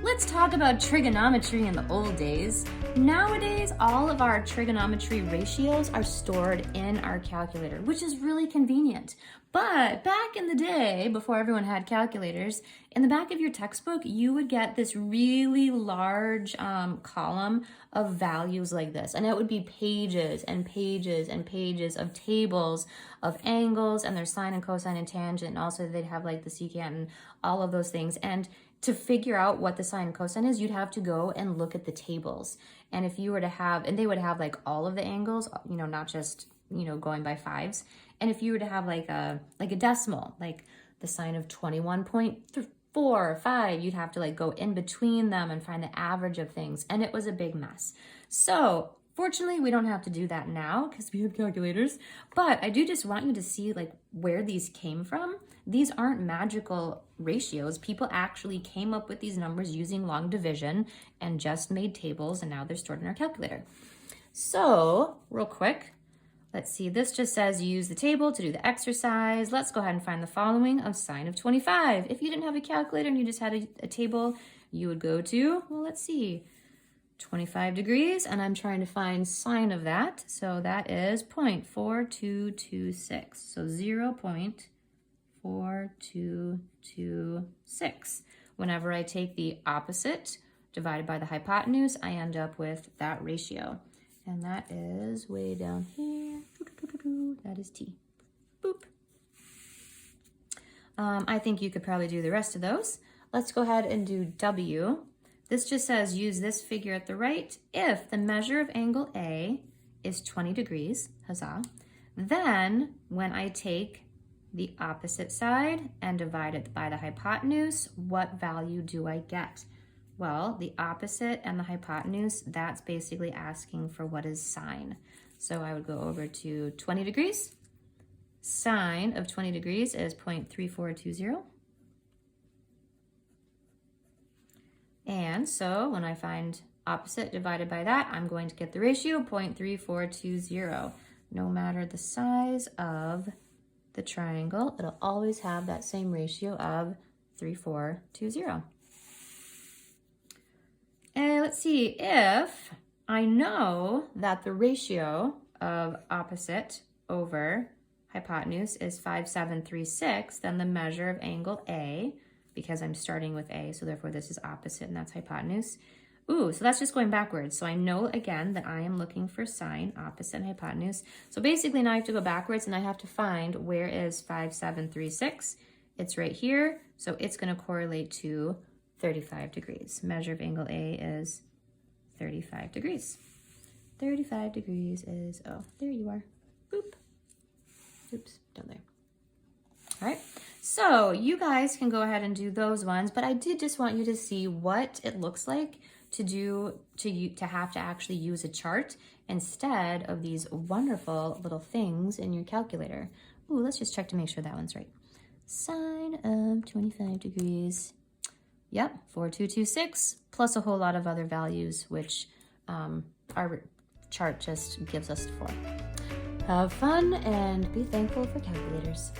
Let's talk about trigonometry in the old days. Nowadays, all of our trigonometry ratios are stored in our calculator, which is really convenient. But back in the day, before everyone had calculators, in the back of your textbook, you would get this really large column of values like this. And it would be pages and pages and pages of tables of angles and their sine and cosine and tangent. And also they'd have like the secant and all of those things. And to figure out what the sine and cosine is, you'd have to go and look at the tables. And if you were to have, and they would have like all of the angles, not just, going by fives. And if you were to have like a decimal, like the sine of 21.4 or 5, you'd have to like go in between them and find the average of things. And it was a big mess. So fortunately, we don't have to do that now because we have calculators, but I do just want you to see like where these came from. These aren't magical ratios. People actually came up with these numbers using long division and just made tables, and now they're stored in our calculator. So real quick, let's see, this just says use the table to do the exercise. Let's go ahead and find the following of sine of 25. If you didn't have a calculator and you just had a table, you would go to, well, let's see, 25 degrees, and I'm trying to find sine of that. So that is 0.4226. So 0.4226. Whenever I take the opposite divided by the hypotenuse, I end up with that ratio. And that is way down here. That is T. Boop. I think you could probably do the rest of those. Let's go ahead and do W. This just says use this figure at the right if the measure of angle A is 20 degrees, huzzah. Then when I take the opposite side and divide it by the hypotenuse, what value do I get? Well, the opposite and the hypotenuse, that's basically asking for what is sine. So I would go over to 20 degrees. Sine of 20 degrees is 0.3420. And so when I find opposite divided by that, I'm going to get the ratio 0.3420. No matter the size of the triangle, it'll always have that same ratio of 3420. And let's see, if I know that the ratio of opposite over hypotenuse is 5736, then the measure of angle A, because I'm starting with A, so therefore this is opposite and that's hypotenuse. Ooh, so that's just going backwards. So I know again that I am looking for sine, opposite, and hypotenuse. So basically now I have to go backwards and I have to find where is 5736. It's right here, so it's gonna correlate to 35 degrees. Measure of angle A is 35 degrees. 35 degrees is, oh, there you are. Boop. Oops, down there. All right, so you guys can go ahead and do those ones, but I did just want you to see what it looks like to have to actually use a chart instead of these wonderful little things in your calculator. Ooh, let's just check to make sure that one's right. Sine of 25 degrees. Yep, 4226, plus a whole lot of other values, which our chart just gives us for. Have fun and be thankful for calculators.